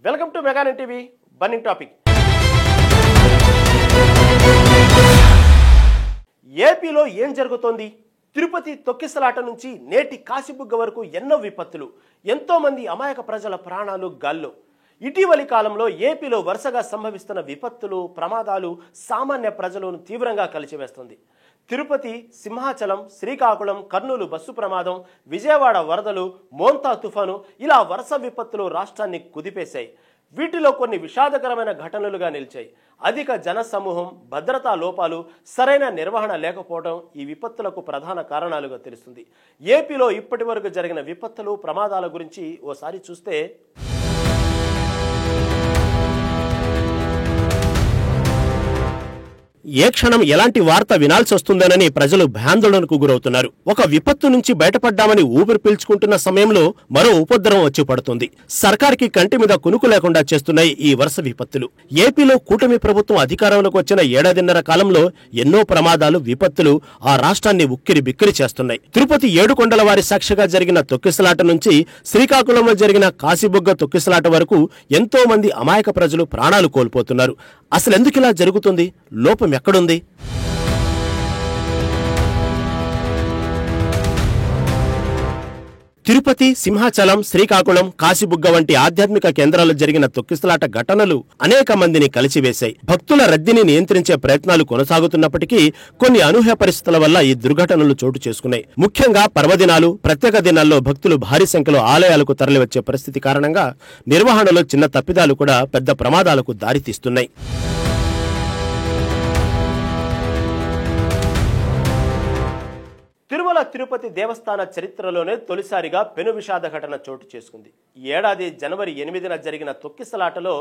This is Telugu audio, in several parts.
Welcome to mega TV burning topic. ఏపీలో ఏం జరుగుతోంది? తిరుపతి తొక్కిసలాట నుంచి నేటి కాశీబుగ్గ వరకు ఎన్నో విపత్తులు, ఎంతో మంది అమాయక ప్రజల ప్రాణాలు గాల్లో. ఇటీవలి కాలంలో ఏపీలో వరుసగా సంభవిస్తున్న విపత్తులు, ప్రమాదాలు సామాన్య ప్రజలను తీవ్రంగా కలిచివేస్తుంది. తిరుపతి, సింహాచలం, శ్రీకాకుళం, కర్నూలు బస్సు ప్రమాదం, విజయవాడ వరదలు, మోంతా తుఫాను ఇలా వరుస విపత్తులు రాష్ట్రాన్ని కుదిపేశాయి. వీటిలో కొన్ని విషాదకరమైన ఘటనలుగా నిలిచాయి. అధిక జన సమూహం, భద్రతా లోపాలు, సరైన నిర్వహణ లేకపోవడం ఈ విపత్తులకు ప్రధాన కారణాలుగా తెలుస్తుంది. ఏపీలో ఇప్పటి వరకు జరిగిన విపత్తులు, ప్రమాదాల గురించి ఓసారి చూస్తే ఏ క్షణం ఎలాంటి వార్త వినాల్సి వస్తుందోనని ప్రజలు భయాందోళనకు గురవుతున్నారు. ఒక విపత్తు నుంచి బయటపడ్డామని ఊపిరి పీల్చుకుంటున్న సమయంలో మరో ఉపద్రవం వచ్చి పడుతుంది. సర్కార్కి కంటి మీద కునుకు లేకుండా చేస్తున్నాయి ఈ వరుస విపత్తులు. ఏపీలో కూటమి ప్రభుత్వం అధికారంలోకి వచ్చిన ఏడాదిన్నర కాలంలో ఎన్నో ప్రమాదాలు, విపత్తులు ఆ రాష్ట్రాన్ని ఉక్కిరి బిక్కిరి చేస్తున్నాయి. తిరుపతి ఏడుకొండల వారి సాక్షిగా జరిగిన తొక్కిసలాట నుంచి శ్రీకాకుళంలో జరిగిన కాశీబుగ్గ తొక్కిసలాట వరకు ఎంతో మంది అమాయక ప్రజలు ప్రాణాలు కోల్పోతున్నారు. అసలెందుకు ఇలా జరుగుతుంది? లోపం ఎక్కడుంది? తిరుపతి, సింహాచలం, శ్రీకాకుళం, కాశీబుగ్గ వంటి ఆధ్యాత్మిక కేంద్రాల్లో జరిగిన తొక్కిసలాట ఘటనలు అనేక మందిని కలిసివేశాయి. భక్తుల రద్దీని నియంత్రించే ప్రయత్నాలు కొనసాగుతున్నప్పటికీ కొన్ని అనూహ్య పరిస్థితుల వల్ల ఈ దుర్ఘటనలు చోటు చేసుకున్నాయి. ముఖ్యంగా పర్వదినాలు, ప్రత్యేక దినాల్లో భక్తులు భారీ సంఖ్యలో ఆలయాలకు తరలివచ్చే పరిస్థితి కారణంగా నిర్వహణలో చిన్న తప్పిదాలు కూడా పెద్ద ప్రమాదాలకు దారితీస్తున్నాయి. తిరుమల తిరుపతి దేవస్థాన చరిత్రలోనే తొలిసారిగా పెను విషాద ఘటన చోటు చేసుకుంది. ఈ ఏడాది జనవరి 8న జరిగిన తొక్కిసలాటలో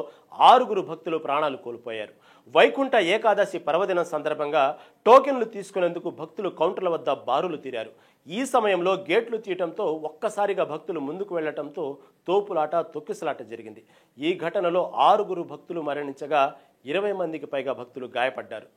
6 భక్తులు ప్రాణాలు కోల్పోయారు. వైకుంఠ ఏకాదశి పర్వదినం సందర్భంగా టోకెన్లు తీసుకునేందుకు భక్తులు కౌంటర్ల వద్ద బారులు తీరారు. ఈ సమయంలో గేట్లు తీయటంతో ఒక్కసారిగా భక్తులు ముందుకు వెళ్లటంతో తోపులాట, తొక్కిసలాట జరిగింది. ఈ ఘటనలో 6 భక్తులు మరణించగా 20 మందికి పైగా భక్తులు గాయపడ్డారు.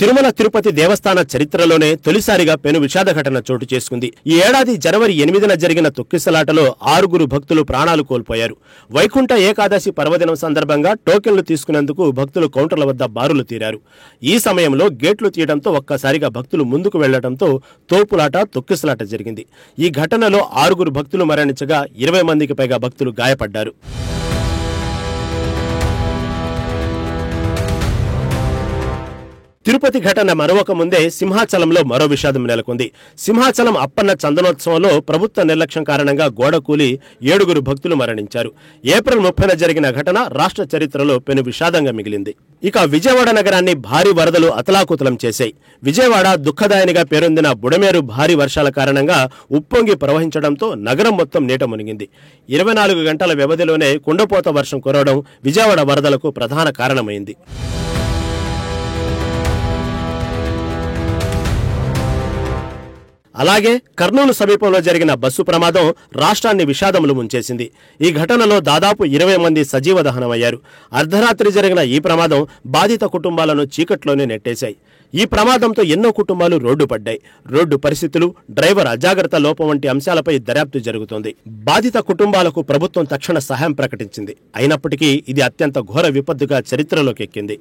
తిరుమల తిరుపతి దేవస్థాన చరిత్రలోనే తొలిసారిగా పెను విషాద ఘటన చోటు చేసుకుంది. ఈ ఏడాది జనవరి 8న జరిగిన తొక్కిసలాటలో 6 భక్తులు ప్రాణాలు కోల్పోయారు. వైకుంఠ ఏకాదశి పర్వదినం సందర్భంగా టోకెన్లు తీసుకునేందుకు భక్తులు కౌంటర్ల వద్ద బారులు తీరారు. ఈ సమయంలో గేట్లు తీయడంతో ఒక్కసారిగా భక్తులు ముందుకు వెళ్లడంతో తోపులాట, తొక్కిసలాట జరిగింది. ఈ ఘటనలో 6 భక్తులు మరణించగా 20 మందికి పైగా భక్తులు గాయపడ్డారు. తిరుపతి ఘటన మరొక ముందే సింహాచలంలో మరో విషాదం నెలకొంది. సింహాచలం అప్పన్న చందనోత్సవంలో ప్రభుత్వ నిర్లక్ష్యం కారణంగా గోడ కూలి 7 భక్తులు మరణించారు. ఏప్రిల్ 30న జరిగిన ఘటన రాష్ట్ర చరిత్రలో పెను విషాదంగా మిగిలింది. ఇక విజయవాడ నగరాన్ని భారీ వరదలు అతలాకుతలం చేశాయి. విజయవాడ దుఃఖదాయనిగా పేరొందిన బుడమేరు భారీ వర్షాల కారణంగా ఉప్పొంగి ప్రవహించడంతో నగరం మొత్తం నీట మునిగింది. 24 గంటల వ్యవధిలోనే కుండపోత వర్షం కురవడం విజయవాడ వరదలకు ప్రధాన కారణమైంది. అలాగే కర్నూలు సమీపంలో జరిగిన బస్సు ప్రమాదం రాష్ట్రాన్ని విషాదములు ముంచేసింది. ఈ ఘటనలో దాదాపు 20 మంది సజీవ దహనమయ్యారు. అర్ధరాత్రి జరిగిన ఈ ప్రమాదం బాధిత కుటుంబాలను చీకట్లోనే నెట్టేశాయి. ఈ ప్రమాదంతో ఎన్నో కుటుంబాలు రోడ్డు పడ్డాయి. రోడ్డు పరిస్థితులు, డ్రైవర్ అజాగ్రత్త లోపం వంటి అంశాలపై దర్యాప్తు జరుగుతోంది. బాధిత కుటుంబాలకు ప్రభుత్వం తక్షణ సహాయం ప్రకటించింది. అయినప్పటికీ ఇది అత్యంత ఘోర విపత్తుగా చరిత్రలోకి ఎక్కింది.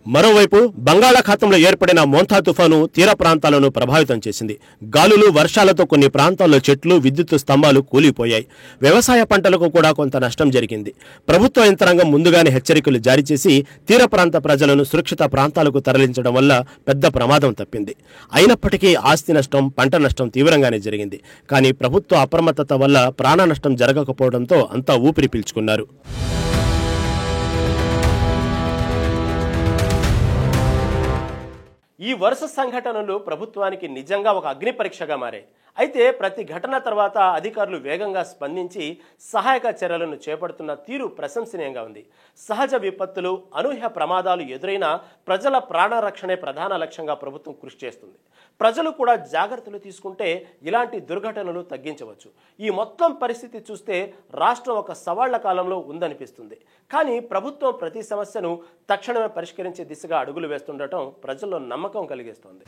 మరోవైపు బంగాళాఖాతంలో ఏర్పడిన మోంతా తుఫాను తీర ప్రాంతాలను ప్రభావితం చేసింది. గాలులు, వర్షాలతో కొన్ని ప్రాంతాల్లో చెట్లు, విద్యుత్ స్తంభాలు కూలిపోయాయి. వ్యవసాయ పంటలకు కూడా కొంత నష్టం జరిగింది. ప్రభుత్వ యంత్రాంగం ముందుగానే హెచ్చరికలు జారీ చేసి తీర ప్రాంత ప్రజలను సురక్షిత ప్రాంతాలకు తరలించడం వల్ల పెద్ద ప్రమాదం తప్పింది. అయినప్పటికీ ఆస్తి నష్టం, పంట నష్టం తీవ్రంగానే జరిగింది. కానీ ప్రభుత్వ అప్రమత్తత వల్ల ప్రాణ నష్టం జరగకపోవడంతో అంతా ఊపిరి పీల్చుకున్నారు. ఈ వరుస సంఘటనలు ప్రభుత్వానికి నిజంగా ఒక అగ్ని పరీక్షగా మారాయి. అయితే ప్రతి ఘటన తర్వాత అధికారులు వేగంగా స్పందించి సహాయక చర్యలను చేపడుతున్న తీరు ప్రశంసనీయంగా ఉంది. సహజ విపత్తులు, అనూహ్య ప్రమాదాలు ఎదురైనా ప్రజల ప్రాణరక్షణే ప్రధాన లక్ష్యంగా ప్రభుత్వం కృషి చేస్తుంది. ప్రజలు కూడా జాగ్రత్తలు తీసుకుంటే ఇలాంటి దుర్ఘటనలు తగ్గించవచ్చు. ఈ మొత్తం పరిస్థితి చూస్తే రాష్ట్రం ఒక సవాళ్ల కాలంలో ఉందనిపిస్తుంది. కానీ ప్రభుత్వం ప్రతి సమస్యను తక్షణమే పరిష్కరించే దిశగా అడుగులు వేస్తుండటం ప్రజల్లో నమ్మకం కలిగిస్తోంది.